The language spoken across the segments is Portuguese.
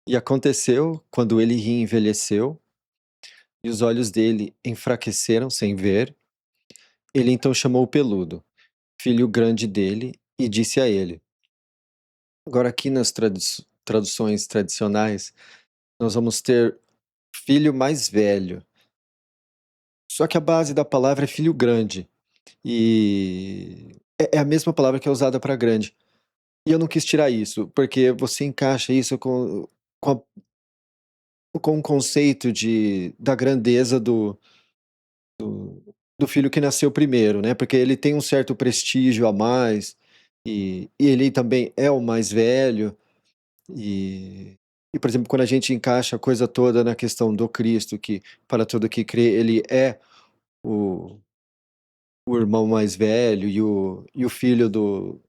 E aconteceu, quando ele envelheceu, e os olhos dele enfraqueceram sem ver, ele então chamou o peludo, filho grande dele, e disse a ele. Agora aqui nas traduções tradicionais, nós vamos ter filho mais velho. Só que a base da palavra é filho grande. E é a mesma palavra que é usada para grande. E eu não quis tirar isso, porque você encaixa isso com, com o conceito da grandeza do filho que nasceu primeiro, né? Porque ele tem um certo prestígio a mais, e ele também é o mais velho, por exemplo, quando a gente encaixa a coisa toda na questão do Cristo, que para todo que crê, ele é o, o irmão mais velho e o filho do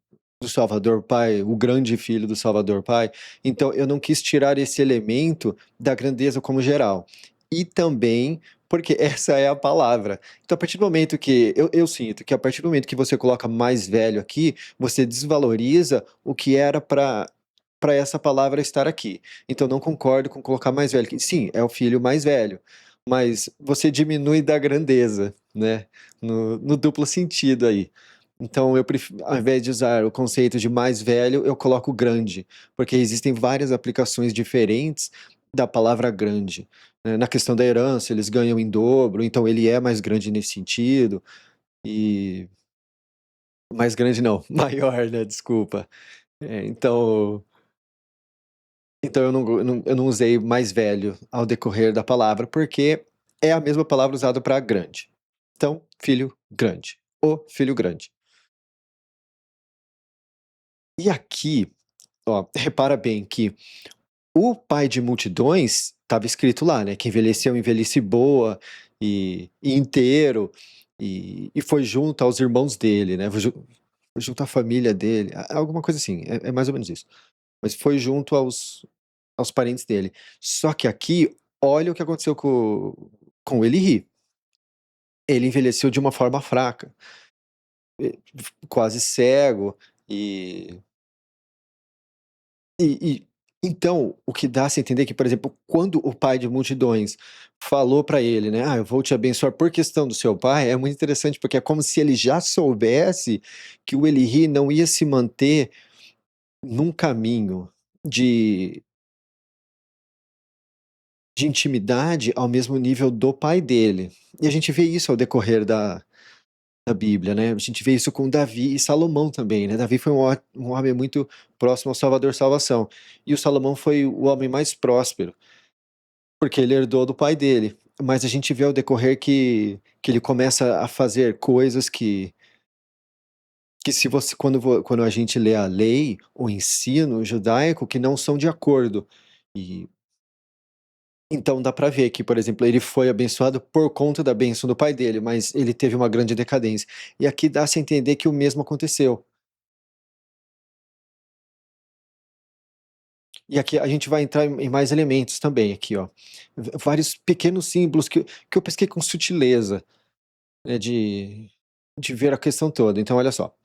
Salvador Pai, o grande filho do Salvador Pai. Então, eu não quis tirar esse elemento da grandeza como geral. E também porque essa é a palavra. Então, a partir do momento que eu sinto que a partir do momento que você coloca mais velho aqui, você desvaloriza o que era para essa palavra estar aqui. Então, não concordo com colocar mais velho. Sim, é o filho mais velho, mas você diminui da grandeza, né? No duplo sentido aí. Então, eu prefiro, ao invés de usar o conceito de mais velho, eu coloco grande, porque existem várias aplicações diferentes da palavra grande, né? Na questão da herança, eles ganham em dobro, então ele é mais grande nesse sentido, e mais grande não, maior, né? Desculpa. Então eu não usei mais velho ao decorrer da palavra, porque é a mesma palavra usada para grande. Então, filho grande. O filho grande. E aqui, ó, repara bem que o pai de multidões estava escrito lá, né? Que envelheceu, envelhece boa e inteiro, e foi junto aos irmãos dele, né? Foi junto à família dele, alguma coisa assim, é mais ou menos isso. Mas foi junto aos parentes dele. Só que aqui, olha o que aconteceu com ele ri. Ele envelheceu de uma forma fraca, quase cego, e, e então o que dá a se entender é que, por exemplo, quando o pai de multidões falou para ele, né, eu vou te abençoar por questão do seu pai, é muito interessante porque é como se ele já soubesse que o Eli não ia se manter num caminho de de intimidade ao mesmo nível do pai dele. E a gente vê isso ao decorrer da Bíblia, né? A gente vê isso com Davi e Salomão também, né? Davi foi um homem muito próximo ao Salvador Salvação. E o Salomão foi o homem mais próspero, porque ele herdou do pai dele. Mas a gente vê ao decorrer que ele começa a fazer coisas que se você, quando a gente lê a lei, o ensino judaico, que não são de acordo. E então dá pra ver que, por exemplo, ele foi abençoado por conta da bênção do pai dele, mas ele teve uma grande decadência. E aqui dá-se a entender que o mesmo aconteceu. E aqui a gente vai entrar em mais elementos também aqui, ó. Vários pequenos símbolos que eu pesquei com sutileza, né, de ver a questão toda. Então olha só.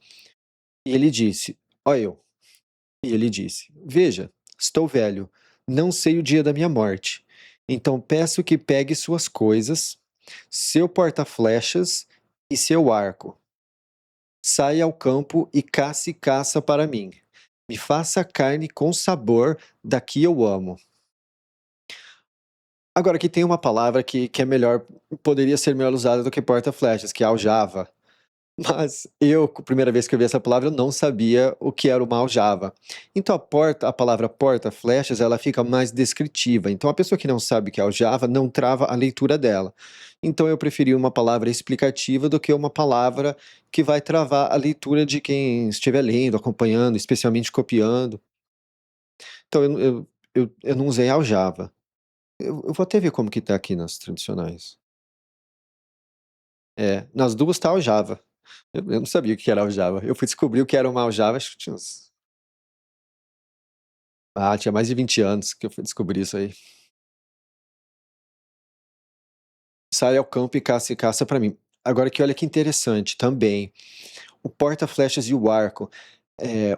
E ele disse: "Ó eu". E ele disse: "Veja, estou velho, não sei o dia da minha morte. Então peço que pegue suas coisas, seu porta-flechas e seu arco. Saia ao campo e caça para mim. Me faça carne com sabor da que eu amo." Agora, aqui tem uma palavra que é melhor, poderia ser melhor usada do que porta-flechas, que é aljava. Mas eu, a primeira vez que eu vi essa palavra, eu não sabia o que era uma aljava. Então a palavra porta-flechas, ela fica mais descritiva. Então a pessoa que não sabe o que é aljava não trava a leitura dela. Então eu preferi uma palavra explicativa do que uma palavra que vai travar a leitura de quem estiver lendo, acompanhando, especialmente copiando. Então eu não usei aljava. Eu vou até ver como que tá aqui nas tradicionais. É, nas duas tá aljava. Eu não sabia o que era aljava. Eu fui descobrir o que era uma aljava, acho que tinha mais de 20 anos que eu fui descobrir isso aí. Sai ao campo e caça para mim. Agora que olha que interessante também, o porta-flechas e o arco.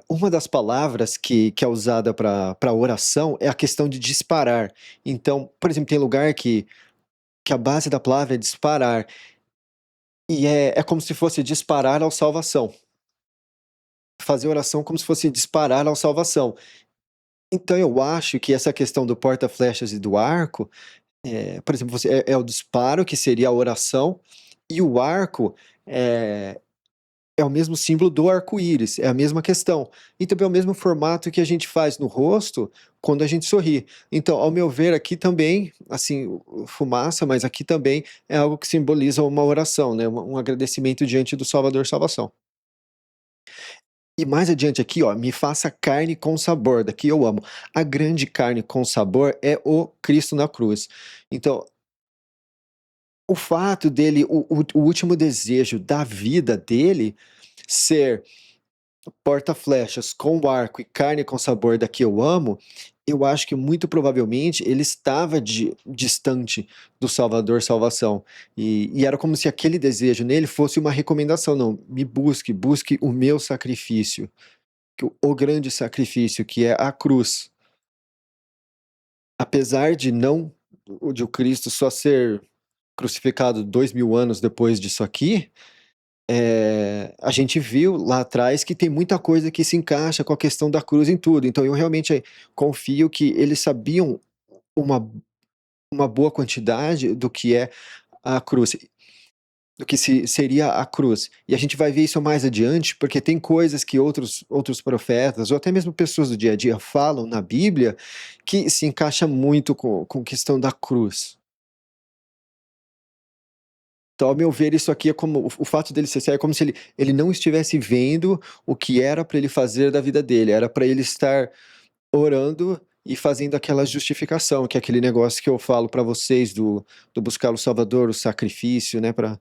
uma das palavras que é usada para oração é a questão de disparar. Então, por exemplo, tem lugar que a base da palavra é disparar, e é como se fosse disparar ao salvação. Fazer oração como se fosse disparar ao salvação. Então eu acho que essa questão do porta-flechas e do arco, por exemplo, é o disparo, que seria a oração, e o arco é, é o mesmo símbolo do arco-íris, é a mesma questão. E também é o mesmo formato que a gente faz no rosto quando a gente sorri. Então, ao meu ver, aqui também, assim, fumaça, mas aqui também é algo que simboliza uma oração, né? Um agradecimento diante do Salvador Salvação. E mais adiante aqui, ó, me faça carne com sabor, daqui eu amo. A grande carne com sabor é o Cristo na cruz. Então, o fato dele, o último desejo da vida dele ser porta-flechas com arco e carne com sabor daqui eu amo, eu acho que muito provavelmente ele estava distante do Salvador Salvação. E era como se aquele desejo nele fosse uma recomendação. Não, me busque, busque o meu sacrifício, que o grande sacrifício que é a cruz. Apesar de não, de o Cristo só ser crucificado 2000 anos depois disso aqui, a gente viu lá atrás que tem muita coisa que se encaixa com a questão da cruz em tudo. Então eu realmente confio que eles sabiam uma, uma boa quantidade do que é a cruz, do que seria a cruz. E a gente vai ver isso mais adiante, porque tem coisas que outros profetas, ou até mesmo pessoas do dia a dia, falam na Bíblia que se encaixa muito com a questão da cruz. Então, ao meu ver, isso aqui é como o fato dele ser cego é como se ele não estivesse vendo o que era para ele fazer da vida dele, era para ele estar orando e fazendo aquela justificação, que é aquele negócio que eu falo para vocês do buscar o Salvador, o sacrifício, né, para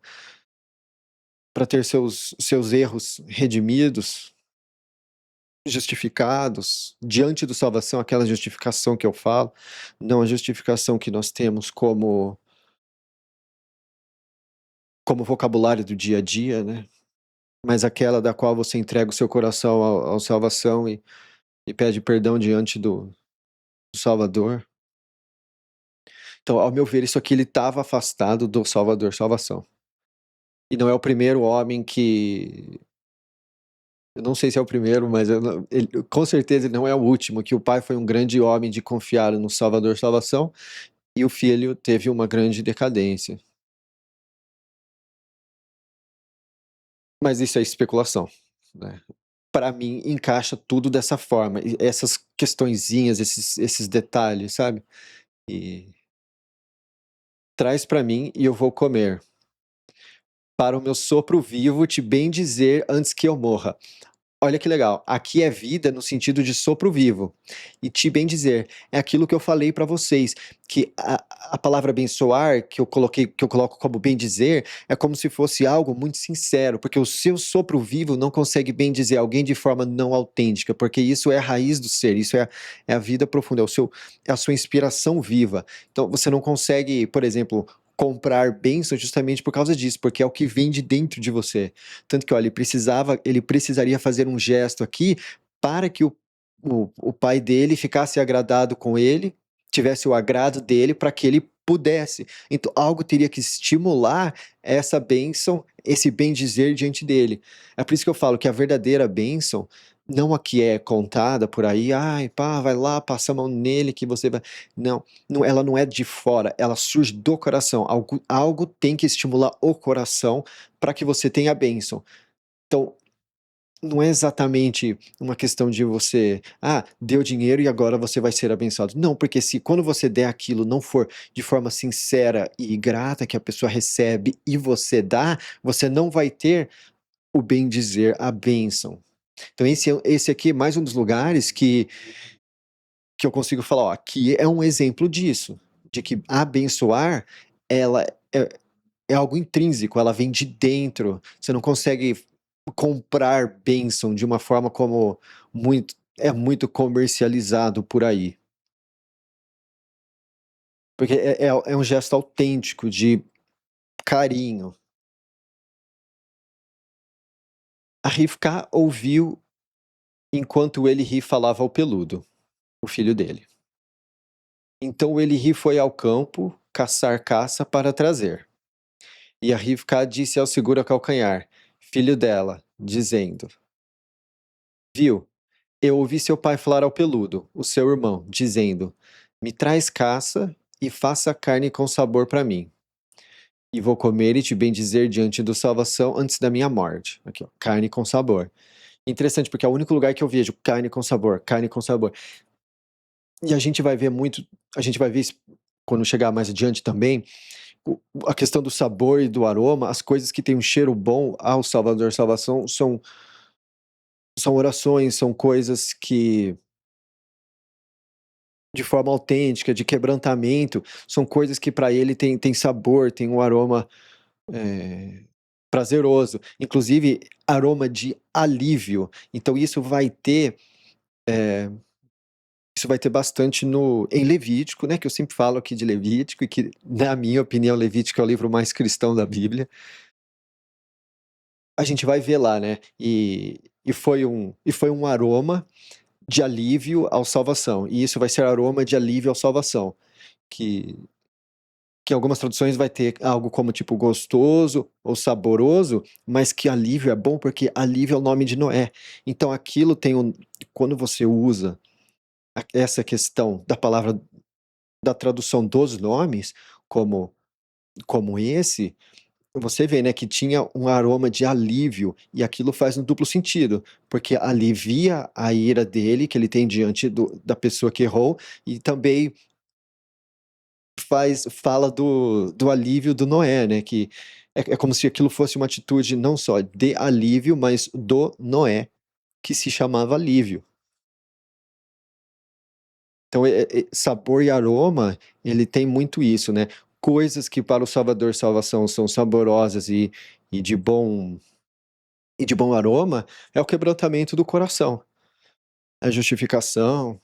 ter seus erros redimidos, justificados diante do salvação, aquela justificação que eu falo, não a justificação que nós temos como vocabulário do dia a dia, né? Mas aquela da qual você entrega o seu coração ao salvação e pede perdão diante do Salvador. Então, ao meu ver, isso aqui ele estava afastado do Salvador salvação. E não é o primeiro homem que. Eu não sei se é o primeiro, mas com certeza ele não é o último. Que o pai foi um grande homem de confiar no Salvador salvação e o filho teve uma grande decadência. Mas isso é especulação, né? Para mim, encaixa tudo dessa forma. E essas questõezinhas, esses detalhes, sabe? E traz para mim e eu vou comer. Para o meu sopro vivo te bem dizer antes que eu morra. Olha que legal, aqui é vida no sentido de sopro vivo. E te bem dizer, é aquilo que eu falei para vocês, que a palavra abençoar, que eu coloco como bem dizer, é como se fosse algo muito sincero, porque o seu sopro vivo não consegue bem dizer alguém de forma não autêntica, porque isso é a raiz do ser, isso é a vida profunda, é a sua inspiração viva. Então você não consegue, por exemplo, comprar bênção justamente por causa disso, porque é o que vem de dentro de você. Tanto que, olha, ele precisaria fazer um gesto aqui para que o pai dele ficasse agradado com ele, tivesse o agrado dele, para que ele pudesse. Então, algo teria que estimular essa bênção, esse bem dizer diante dele. É por isso que eu falo que a verdadeira bênção, não a que é contada por aí, ai, pá, vai lá, passa a mão nele que você vai. Não, ela não é de fora, ela surge do coração. Algo tem que estimular o coração para que você tenha a bênção. Então, não é exatamente uma questão de você, deu dinheiro e agora você vai ser abençoado. Não, porque se quando você der aquilo não for de forma sincera e grata que a pessoa recebe e você dá, você não vai ter o bem dizer, a bênção. Então esse aqui é mais um dos lugares que eu consigo falar, ó, aqui é um exemplo disso, de que abençoar, ela é algo intrínseco, ela vem de dentro. Você não consegue comprar bênção de uma forma como é muito comercializado por aí. Porque é um gesto autêntico de carinho. A Rivka ouviu enquanto Eli falava ao peludo, o filho dele. Então Eli foi ao campo caçar caça para trazer. E a Rivca disse ao segura-calcanhar, filho dela, dizendo: Viu, eu ouvi seu pai falar ao peludo, o seu irmão, dizendo: Me traz caça e faça carne com sabor para mim. E vou comer e te bendizer diante do salvação antes da minha morte. Aqui, ó, carne com sabor. Interessante, porque é o único lugar que eu vejo carne com sabor, carne com sabor. E a gente vai ver muito, a gente vai ver isso quando chegar mais adiante também, a questão do sabor e do aroma, as coisas que têm um cheiro bom ao Salvador Salvação são orações, são coisas que, de forma autêntica, de quebrantamento, são coisas que para ele tem sabor, tem um aroma prazeroso, inclusive aroma de alívio. Então isso vai ter bastante em Levítico, né, que eu sempre falo aqui de Levítico, e que, na minha opinião, Levítico é o livro mais cristão da Bíblia. A gente vai ver lá, né, e foi um aroma de alívio à salvação, e isso vai ser aroma de alívio à salvação, que, que em algumas traduções vai ter algo como tipo gostoso ou saboroso, mas que alívio é bom porque alívio é o nome de Noé. Então aquilo quando você usa essa questão da palavra, da tradução dos nomes, como esse, você vê, né, que tinha um aroma de alívio, e aquilo faz um duplo sentido, porque alivia a ira dele, que ele tem diante da pessoa que errou, e também fala do alívio do Noé, né, que é como se aquilo fosse uma atitude não só de alívio, mas do Noé, que se chamava alívio. Então, sabor e aroma, ele tem muito isso, né? Coisas que para o Salvador Salvação são saborosas e de bom aroma, é o quebrantamento do coração, a justificação,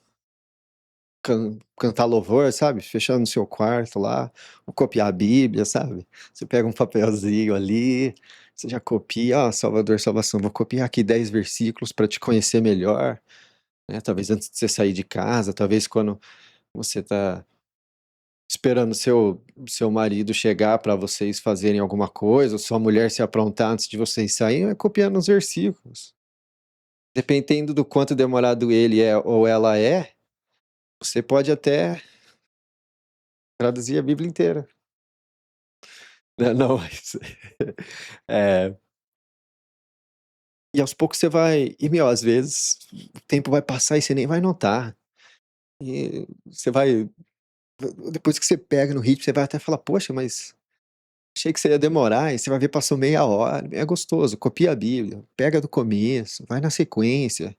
cantar louvor, sabe? Fechando no seu quarto lá, ou copiar a Bíblia, sabe? Você pega um papelzinho ali, você já copia, Salvador Salvação, vou copiar aqui 10 versículos para te conhecer melhor, né? Talvez antes de você sair de casa, talvez quando você está esperando seu marido chegar para vocês fazerem alguma coisa, ou sua mulher se aprontar antes de vocês saírem, é copiando os versículos. Dependendo do quanto demorado ele é ou ela é, você pode até traduzir a Bíblia inteira. Né, não, mas é, e aos poucos você vai às vezes, o tempo vai passar e você nem vai notar. E você vai depois que você pega no ritmo, você vai até falar: "Poxa, mas achei que você ia demorar", e você vai ver passou meia hora, é gostoso, copia a Bíblia, pega do começo, vai na sequência.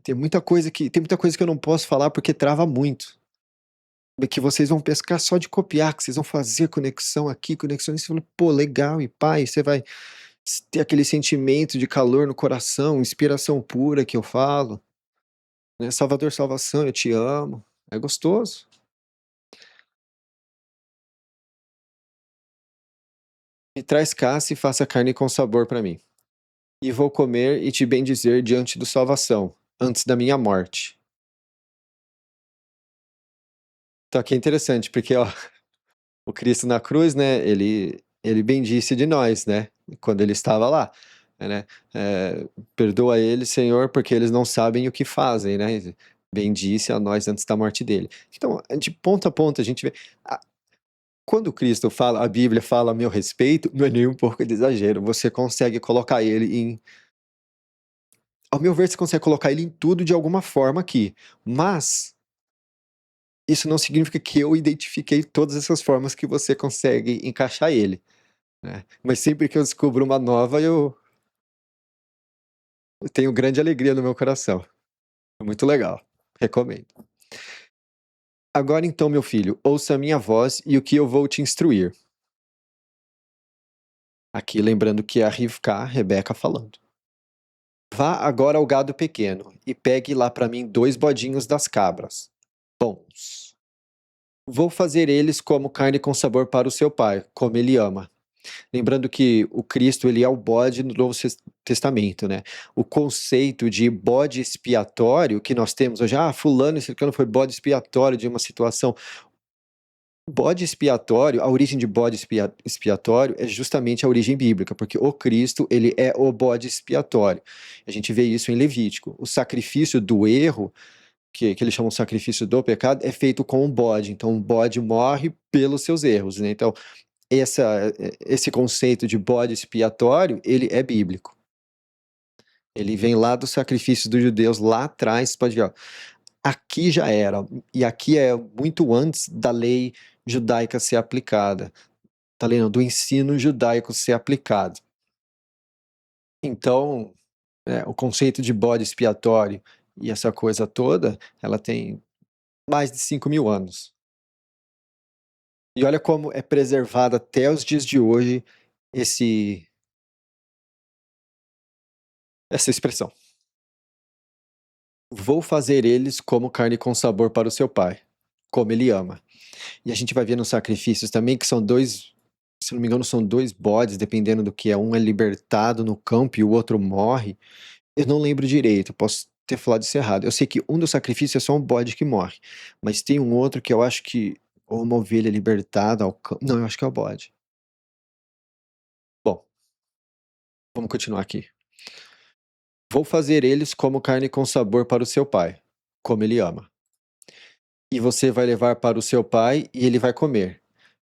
Tem muita coisa que eu não posso falar, porque trava muito. Que vocês vão pescar só de copiar, que vocês vão fazer conexão aqui, conexão ali, você fala: "Pô, legal", e pá, e você vai ter aquele sentimento de calor no coração, inspiração pura que eu falo, né, "Salvador, salvação, eu te amo", é gostoso. "Me traz caça e faça carne com sabor para mim, e vou comer e te bendizer diante do salvação, antes da minha morte". Então aqui é interessante, porque ó, o Cristo na cruz, né, ele bendisse de nós, né, quando ele estava lá, né, "Perdoa eles, Senhor, porque eles não sabem o que fazem", né, bendisse a nós antes da morte dele. Então, de ponta a ponta a gente vê quando Cristo fala, a Bíblia fala a meu respeito, não é nem um pouco de exagero, você consegue colocar ele ao meu ver, você consegue colocar ele em tudo de alguma forma aqui, mas isso não significa que eu identifiquei todas essas formas que você consegue encaixar ele, né. Mas sempre que eu descubro uma nova, eu tenho grande alegria no meu coração. É muito legal, recomendo. "Agora então, meu filho, ouça a minha voz e o que eu vou te instruir". Aqui lembrando que é a Rivca, Rebeca falando. "Vá agora ao gado pequeno e pegue lá para mim 2 bodinhos das cabras, bons. Vou fazer eles como carne com sabor para o seu pai, como ele ama. Lembrando que o Cristo, ele é o bode no Novo Testamento, né? O conceito de bode expiatório que nós temos hoje, fulano e ciclano foi bode expiatório de uma situação. Bode expiatório, a origem de bode expiatório é justamente a origem bíblica, porque o Cristo, ele é o bode expiatório. A gente vê isso em Levítico. O sacrifício do erro, que eles chamam de sacrifício do pecado, é feito com um bode. Então, o bode morre pelos seus erros, né? Então, esse conceito de bode expiatório, ele é bíblico. Ele vem lá dos sacrifícios dos judeus, lá atrás, pode ver, ó, aqui já era, e aqui é muito antes da lei judaica ser aplicada, tá lendo? Do ensino judaico ser aplicado. Então, o conceito de bode expiatório e essa coisa toda, ela tem mais de 5.000 anos. E olha como é preservado até os dias de hoje esse, essa expressão. Vou fazer eles como carne com sabor para o seu pai, como ele ama. E a gente vai ver nos sacrifícios também que são dois, se não me engano, são dois bodes, dependendo do que é. Um é libertado no campo e o outro morre. Eu não lembro direito, posso ter falado isso errado. Eu sei que um dos sacrifícios é só um bode que morre, mas tem um outro que eu acho que ou uma ovelha libertada ao campo. Não, eu acho que é o bode. Bom, vamos continuar aqui. Vou fazer eles como carne com sabor para o seu pai, como ele ama. E você vai levar para o seu pai e ele vai comer,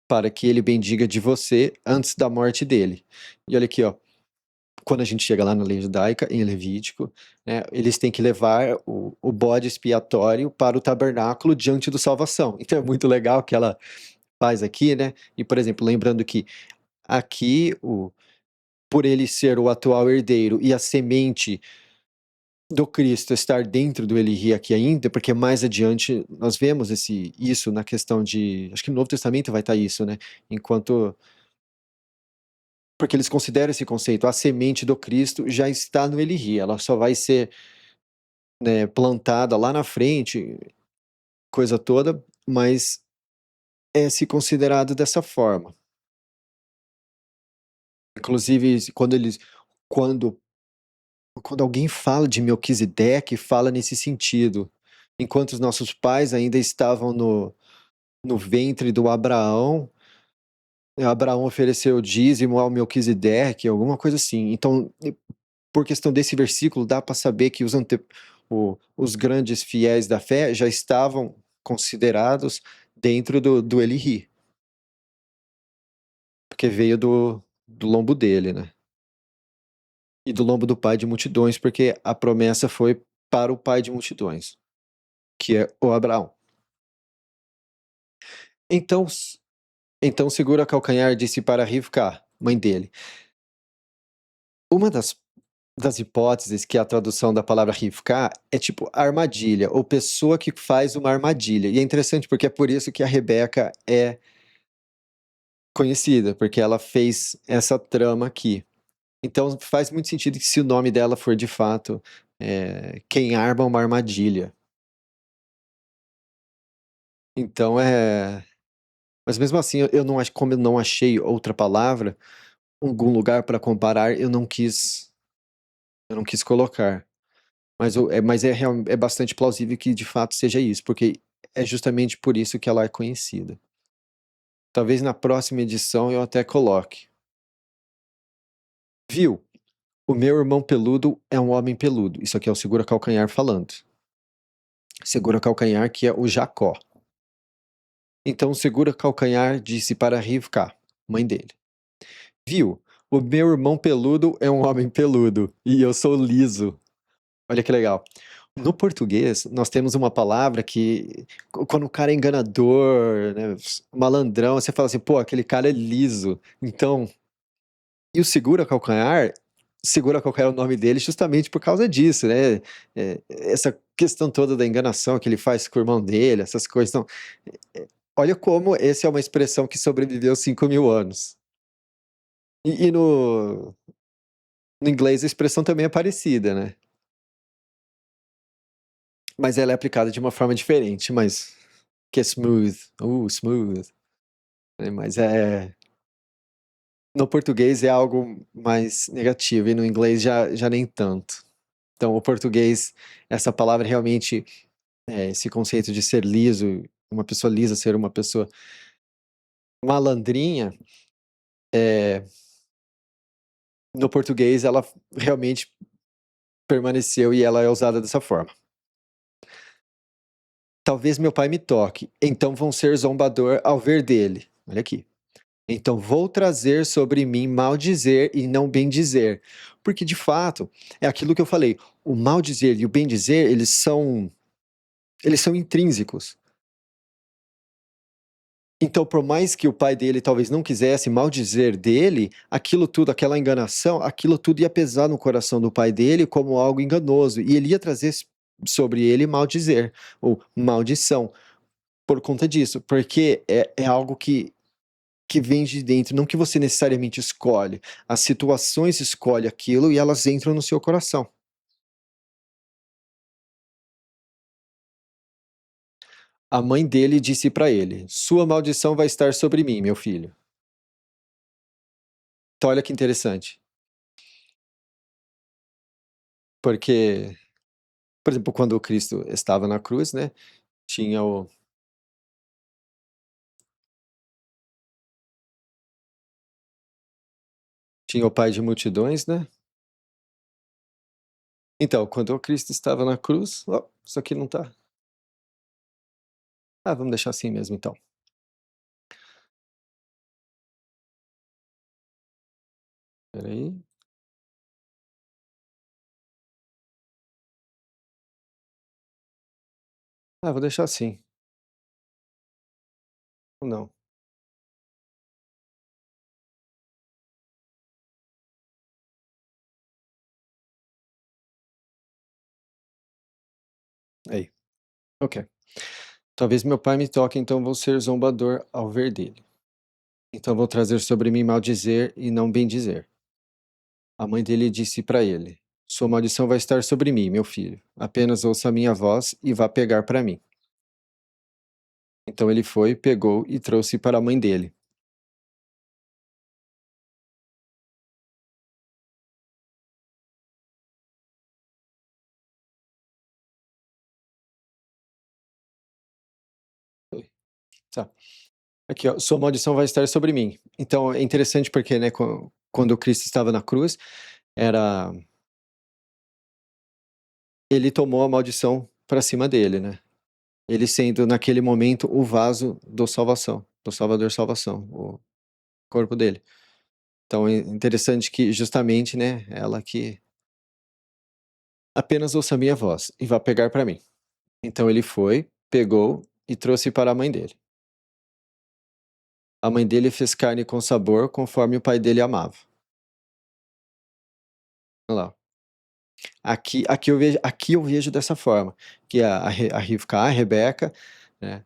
para que ele bendiga de você antes da morte dele. E olha aqui, ó, quando a gente chega lá na lei judaica, em Levítico, né, eles têm que levar o bode expiatório para o tabernáculo diante do salvação. Então é muito legal que ela faz aqui, né? E, por exemplo, lembrando que aqui, por ele ser o atual herdeiro e a semente do Cristo estar dentro do Eli aqui ainda, porque mais adiante nós vemos isso na questão de, acho que no Novo Testamento vai estar isso, né? Enquanto, porque eles consideram esse conceito, a semente do Cristo já está no Eli, ela só vai ser, né, plantada lá na frente, coisa toda, mas é se considerado dessa forma. Inclusive, quando, quando alguém fala de Melquisedeque, fala nesse sentido. Enquanto os nossos pais ainda estavam no ventre do Abraão, Abraão ofereceu o dízimo ao Melquisedeque, alguma coisa assim. Então, por questão desse versículo, dá para saber que os grandes fiéis da fé já estavam considerados dentro do Eli, porque veio do lombo dele, né? E do lombo do pai de multidões, porque a promessa foi para o pai de multidões, que é o Abraão. Então, então segura calcanhar, disse para Rivka, mãe dele. Uma das hipóteses que a tradução da palavra Rivka é tipo armadilha, ou pessoa que faz uma armadilha. E é interessante porque é por isso que a Rebeca é conhecida, porque ela fez essa trama aqui. Então faz muito sentido que se o nome dela for de fato quem arma uma armadilha. Então mas mesmo assim, eu não acho, como eu não achei outra palavra, algum lugar para comparar, eu não quis colocar. Mas é bastante plausível que de fato seja isso, porque é justamente por isso que ela é conhecida. Talvez na próxima edição eu até coloque. Viu? O meu irmão peludo é um homem peludo. Isso aqui é o segura calcanhar falando. Segura calcanhar que é o Jacó. Então o segura calcanhar disse para Rivka, mãe dele. Viu? O meu irmão peludo é um homem peludo e eu sou liso. Olha que legal. No português, nós temos uma palavra que, quando o cara é enganador, né, malandrão, você fala assim, pô, aquele cara é liso. Então, e o segura calcanhar é o nome dele justamente por causa disso, né? Essa questão toda da enganação que ele faz com o irmão dele, essas coisas. Então, olha como essa é uma expressão que sobreviveu 5.000 anos. E no inglês a expressão também é parecida, né? Mas ela é aplicada de uma forma diferente, mas que é smooth. Smooth. Mas No português é algo mais negativo e no inglês já nem tanto. Então o português, essa palavra realmente, esse conceito de ser liso, uma pessoa lisa ser uma pessoa malandrinha, no português ela realmente permaneceu e ela é usada dessa forma. Talvez meu pai me toque, então vão ser zombador ao ver dele. Olha aqui. Então vou trazer sobre mim maldizer e não bendizer. Porque de fato, é aquilo que eu falei, o maldizer e o bendizer, eles são intrínsecos. Então, por mais que o pai dele talvez não quisesse maldizer dele, aquilo tudo, aquela enganação, aquilo tudo ia pesar no coração do pai dele como algo enganoso, e ele ia trazer sobre ele maldizer, ou maldição, por conta disso, porque é algo que vem de dentro, não que você necessariamente escolhe. As situações escolhem aquilo e elas entram no seu coração. A mãe dele disse para ele: Sua maldição vai estar sobre mim, meu filho. Então, olha que interessante. Porque, por exemplo, quando o Cristo estava na cruz, né? Tinha o, tinha o pai de multidões, né? Então, quando o Cristo estava na cruz, ó, isso aqui não tá. Ah, vamos deixar assim mesmo então. Peraí. Ah, vou deixar assim. Ou não. Aí. Ok. Talvez meu pai me toque, então vou ser zombador ao ver dele. Então vou trazer sobre mim maldizer e não bendizer. A mãe dele disse para ele: Sua maldição vai estar sobre mim, meu filho. Apenas ouça a minha voz e vá pegar para mim. Então ele foi, pegou e trouxe para a mãe dele. Tá. Aqui, ó, sua maldição vai estar sobre mim. Então é interessante porque, né, quando Cristo estava na cruz, era ele tomou a maldição para cima dele, né? Ele sendo naquele momento o vaso do salvação, do Salvador salvação, o corpo dele. Então é interessante que justamente, né, ela que apenas ouça a minha voz e vá pegar para mim. Então ele foi, pegou e trouxe para a mãe dele. A mãe dele fez carne com sabor, conforme o pai dele amava. Olha lá. Aqui eu vejo dessa forma, que a Rivka, a Rebeca, né,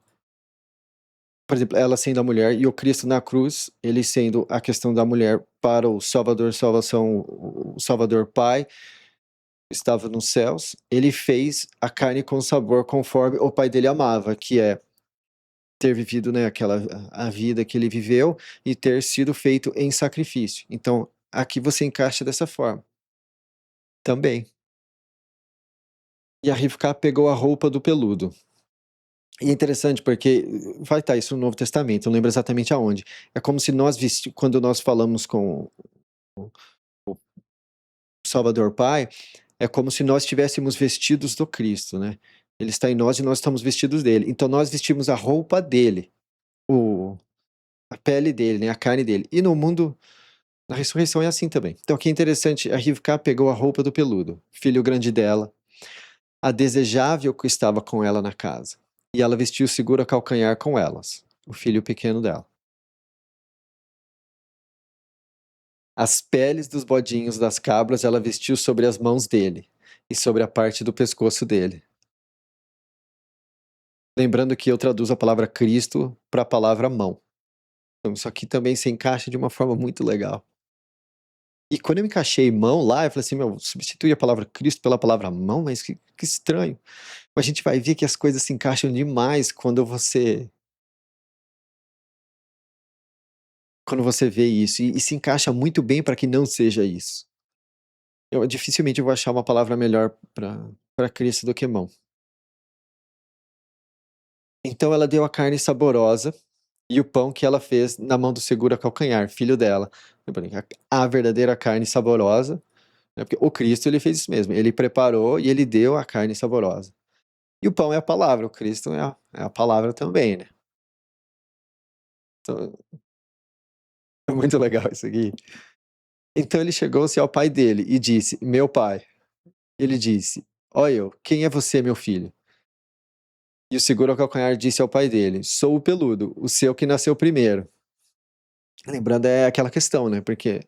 por exemplo, ela sendo a mulher e o Cristo na cruz, ele sendo a questão da mulher para o Salvador salvação, o Salvador Pai, estava nos céus, ele fez a carne com sabor conforme o pai dele amava, que é ter vivido, né, aquela a vida que ele viveu e ter sido feito em sacrifício. Então, aqui você encaixa dessa forma, também. E a Rivka pegou a roupa do peludo. E é interessante porque vai estar isso no Novo Testamento, não lembro exatamente aonde. É como se nós quando nós falamos com o Salvador Pai, é como se nós estivéssemos vestidos do Cristo, né? Ele está em nós e nós estamos vestidos dele. Então nós vestimos a roupa dele, o a pele dele, né, a carne dele. E no mundo, na ressurreição é assim também. Então aqui é interessante, a Rivka pegou a roupa do peludo, filho grande dela, a desejável que estava com ela na casa. E ela vestiu seguro a calcanhar com elas, o filho pequeno dela. As peles dos bodinhos das cabras ela vestiu sobre as mãos dele e sobre a parte do pescoço dele. Lembrando que eu traduzo a palavra Cristo para a palavra mão. Então isso aqui também se encaixa de uma forma muito legal. E quando eu encaixei mão lá, eu falei assim, meu, substituir a palavra Cristo pela palavra mão, mas que estranho. Mas a gente vai ver que as coisas se encaixam demais quando você vê isso, e se encaixa muito bem para que não seja isso. Eu dificilmente vou achar uma palavra melhor para Cristo do que mão. Então ela deu a carne saborosa e o pão que ela fez na mão do segura-calcanhar, filho dela. Lembrando, a verdadeira carne saborosa, né, porque o Cristo ele fez isso mesmo, ele preparou e ele deu a carne saborosa. E o pão é a palavra, o Cristo é a palavra também, né. Então, é muito legal isso aqui. Então ele chegou-se ao pai dele e disse: "Meu pai". Ele disse: "Ó eu, quem é você, meu filho?" E o segura-calcanhar disse ao pai dele: "Sou o peludo, o seu que nasceu primeiro". Lembrando, é aquela questão, né, porque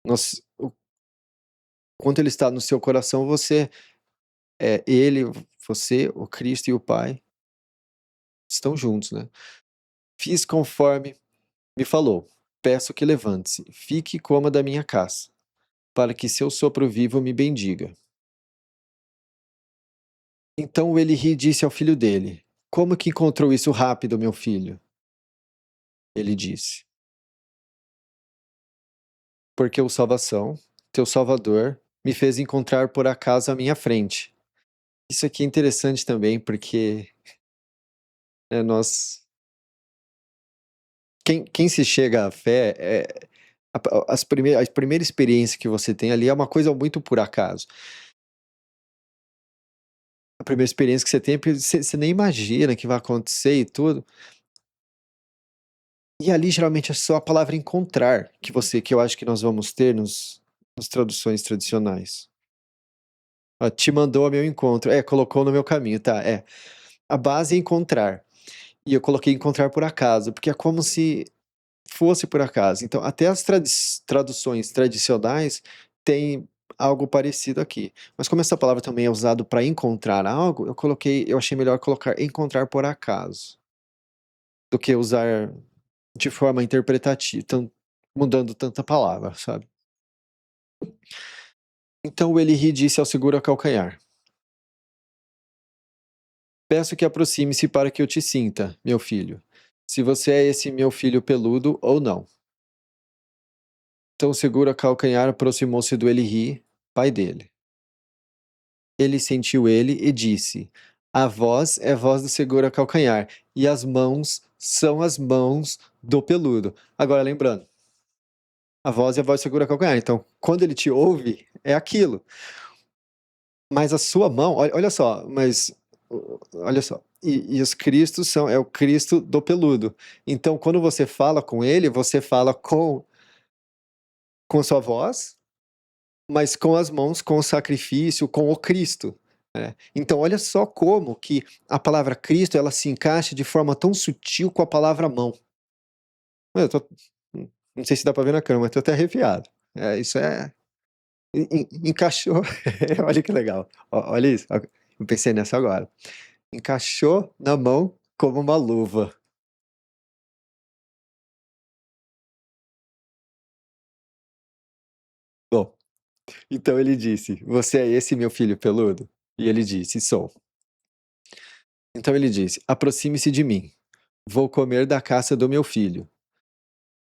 nós o quanto ele está no seu coração, você ele, você, o Cristo e o Pai estão juntos, né. "Fiz conforme me falou. Peço que levante-se, fique e coma da minha caça, para que seu sopro vivo me bendiga". Então Eli disse ao filho dele: "Como que encontrou isso rápido, meu filho?" Ele disse: "Porque o salvação, teu Salvador, me fez encontrar por acaso à minha frente". Isso aqui é interessante também, porque, nós quem se chega à fé, a primeira experiência que você tem ali é uma coisa muito por acaso. A primeira experiência que você tem, porque você nem imagina que vai acontecer e tudo. E ali geralmente é só a palavra encontrar que eu acho que nós vamos ter nos traduções tradicionais. Ó, te mandou ao meu encontro. É, colocou no meu caminho, tá, é. A base é encontrar. E eu coloquei encontrar por acaso, porque é como se fosse por acaso. Então, até as traduções tradicionais têm algo parecido aqui. Mas como essa palavra também é usado para encontrar algo, eu achei melhor colocar encontrar por acaso, do que usar de forma interpretativa, mudando tanta palavra, sabe. Então Eli disse ao segura-calcanhar: "Peço que aproxime-se para que eu te sinta, meu filho, se você é esse meu filho peludo ou não". Então o segura-calcanhar aproximou-se do Eli, pai dele. Ele sentiu ele e disse: "A voz é voz do segura-calcanhar, e as mãos são as mãos do peludo". Agora lembrando, a voz é a voz do segura-calcanhar, então quando ele te ouve, é aquilo. Mas a sua mão, olha só, mas olha só, e os Cristos é o Cristo do peludo. Então quando você fala com ele, você fala com sua voz, mas com as mãos, com o sacrifício, com o Cristo, né. Então olha só como que a palavra Cristo, ela se encaixa de forma tão sutil com a palavra mão. Eu tô não sei se dá pra ver na câmera, mas tô até arrepiado. Isso é encaixou. Olha que legal. Olha isso, eu pensei nessa agora. Encaixou na mão como uma luva. Bom, então ele disse: "Você é esse meu filho peludo?" E ele disse: "Sou". Então ele disse: "Aproxime-se de mim. Vou comer da caça do meu filho,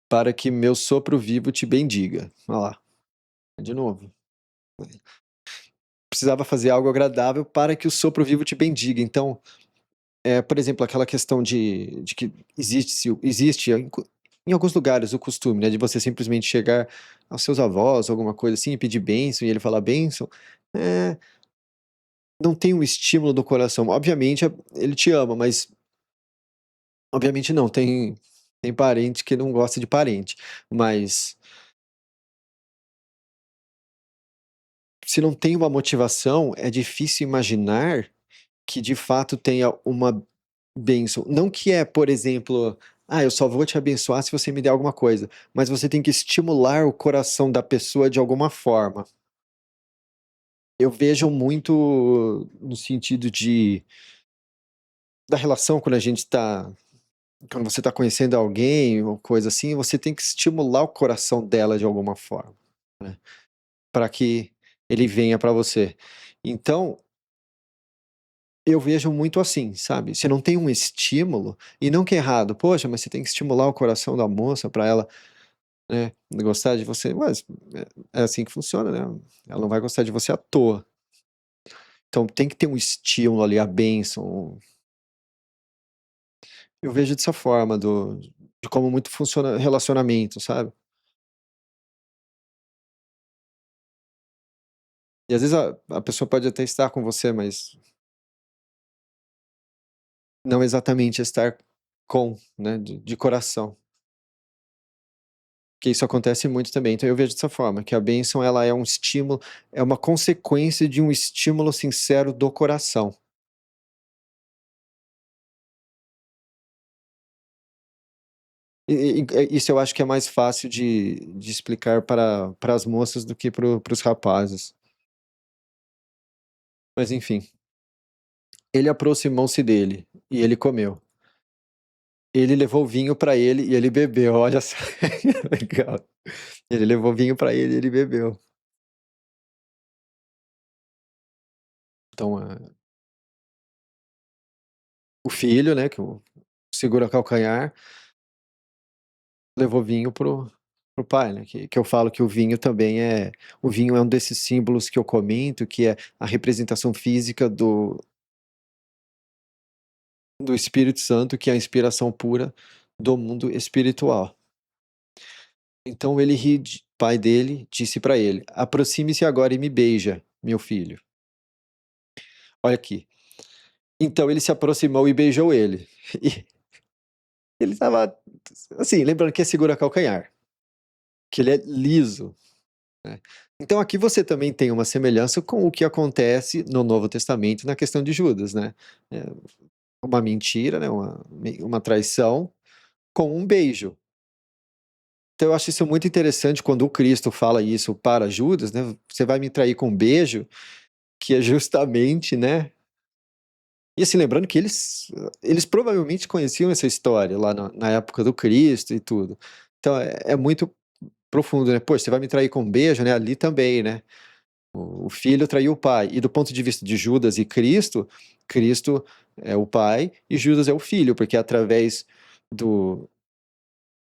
para que meu sopro vivo te bendiga". Olha lá, de novo. Precisava fazer algo agradável para que o sopro vivo te bendiga. Então, por exemplo, aquela questão de que existe em alguns lugares o costume, né, de você simplesmente chegar aos seus avós, alguma coisa assim, e pedir bênção, e ele falar bênção, eh, não tem um estímulo do coração. Obviamente, ele te ama, mas obviamente não, tem parente que não gosta de parente, mas se não tem uma motivação, é difícil imaginar que de fato tenha uma bênção. Não que por exemplo: "Ah, eu só vou te abençoar se você me der alguma coisa", mas você tem que estimular o coração da pessoa de alguma forma. Eu vejo muito no sentido da relação quando você está conhecendo alguém ou coisa assim, você tem que estimular o coração dela de alguma forma, né, pra que ele venha pra você. Então, eu vejo muito assim, sabe, se não tem um estímulo, e não que é errado, poxa, mas você tem que estimular o coração da moça pra ela, né, gostar de você, mas é assim que funciona, né, ela não vai gostar de você à toa. Então tem que ter um estímulo ali, a bênção. Eu vejo dessa forma de como muito funciona relacionamento, sabe. E às vezes a pessoa pode até estar com você, mas não exatamente estar com, né, de coração. Que isso acontece muito também, então eu vejo dessa forma, que a bênção ela é um estímulo, é uma consequência de um estímulo sincero do coração. Isso eu acho que é mais fácil de explicar para as moças do que para os rapazes. Mas enfim, ele aproximou-se dele, e ele comeu. Ele levou vinho para ele e ele bebeu, olha só, legal. Ele levou vinho para ele e ele bebeu. Então, o filho, né, que o segura calcanhar, levou vinho pro pai, né, que eu falo que o vinho é um desses símbolos que eu comento, que é a representação física do Espírito Santo, que é a inspiração pura do mundo espiritual. Então ele pai dele disse para ele: "Aproxime-se agora e me beija, meu filho". Olha aqui. Então ele se aproximou e beijou ele. E ele estava, assim, lembrando que é segura calcanhar, que ele é liso, né. Então aqui você também tem uma semelhança com o que acontece no Novo Testamento na questão de Judas, né. Eh, uma mentira, né, uma traição com um beijo. Então eu acho isso muito interessante quando o Cristo fala isso para Judas, né, "Você vai me trair com um beijo", que é justamente, né, e assim, lembrando que eles provavelmente conheciam essa história lá na época do Cristo e tudo. Então é muito profundo, né, "Poxa, você vai me trair com um beijo", né, ali também, né, o filho traiu o pai. E do ponto de vista de Judas e Cristo, Cristo é o pai e Judas é o filho, porque é através do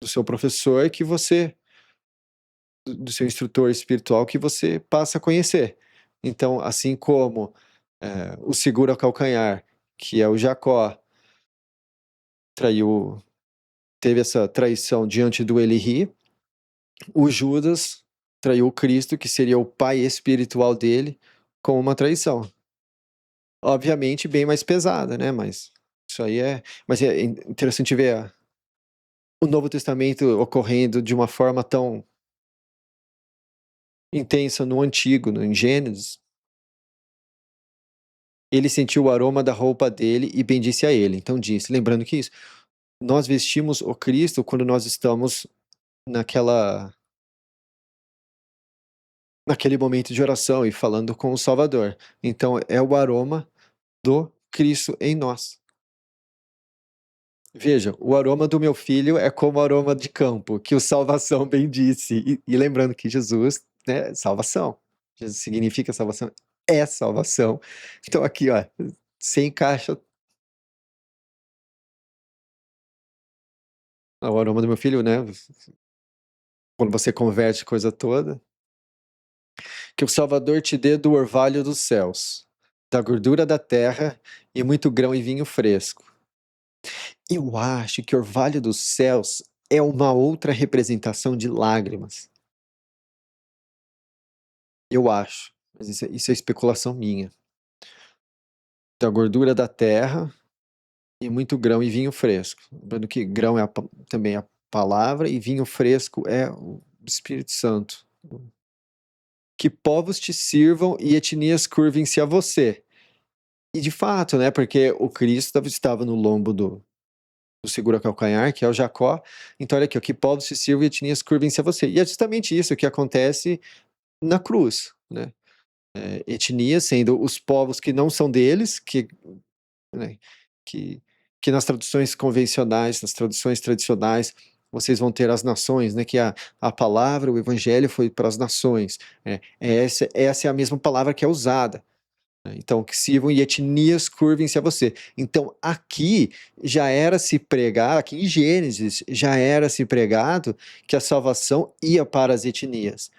do seu professor que você do seu instrutor espiritual que você passa a conhecer. Então, assim como, o seguro ao calcanhar, que é o Jacó, traiu teve essa traição diante do Eli, o Judas traiu o Cristo, que seria o pai espiritual dele, com uma traição. Obviamente bem mais pesada, né, mas isso aí mas é interessante ver o Novo Testamento ocorrendo de uma forma tão intensa no Antigo, em Gênesis. Ele sentiu o aroma da roupa dele e bendisse a ele. Então disse, lembrando que isso, nós vestimos o Cristo quando nós estamos naquela naquele momento de oração e falando com o Salvador. Então é o aroma do Cristo em nós. Veja, o aroma do meu filho é como o aroma de campo, que o salvação bendisse. E lembrando que Jesus, né, é salvação. Jesus significa salvação, é salvação. Então aqui, ó, você encaixa o aroma do meu filho, né, quando você converte coisa toda. Que o Salvador te dê do orvalho dos céus, da gordura da terra e muito grão e vinho fresco. Eu acho que orvalho dos céus é uma outra representação de lágrimas. Eu acho, mas isso é especulação minha. Da gordura da terra e muito grão e vinho fresco. Lembrando que grão é também a palavra e vinho fresco é o Espírito Santo. Que povos te sirvam e etnias curvem-se a você. E de fato, né, porque o Cristo estava no lombo do segura-calcanhar, que é o Jacó. Então olha aqui, ó, que povos se sirvam e etnias curvem-se a você. E é justamente isso que acontece na cruz, né. Etnias sendo os povos que não são deles, né, que que nas traduções convencionais, nas traduções tradicionais, vocês vão ter as nações, né, que a palavra, o evangelho foi para as nações. Essa é a mesma palavra que é usada. Então, que sirvam e etnias curvem-se a você. Então, aqui já era se pregar, aqui em Gênesis, já era se pregado que a salvação ia para as etnias.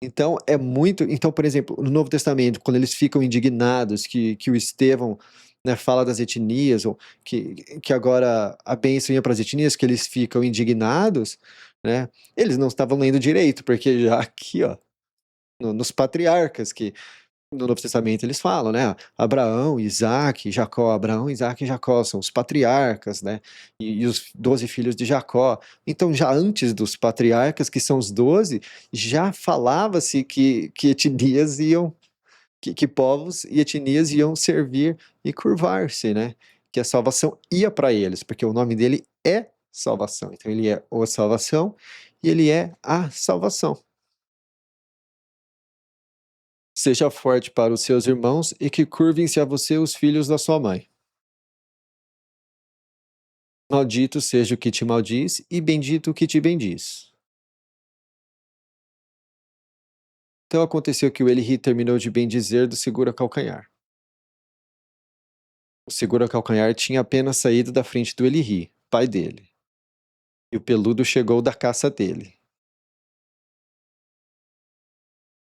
Então, é muito. Então, por exemplo, no Novo Testamento, quando eles ficam indignados que o Estevão, né, fala das etnias, ou que agora a bênção ia para as etnias, que eles ficam indignados, né, eles não estavam lendo direito, porque já aqui, ó, nos patriarcas, que no Novo Testamento eles falam, né? Abraão, Isaac, Jacó. Abraão, Isaac e Jacó são os patriarcas, né? E os 12 filhos de Jacó. Então, já antes dos patriarcas, que são os 12, já falava-se que etnias iam, que povos e etnias iam servir e curvar-se, né? Que a salvação ia para eles, porque o nome dele é salvação. Então, ele é a salvação e ele é a salvação. Seja forte para os seus irmãos e que curvem-se a você os filhos da sua mãe. Maldito seja o que te maldiz e bendito o que te bendiz. Então aconteceu que o Eli terminou de bendizer do segura-calcanhar. O segura-calcanhar tinha apenas saído da frente do Eli, pai dele, e o peludo chegou da caça dele.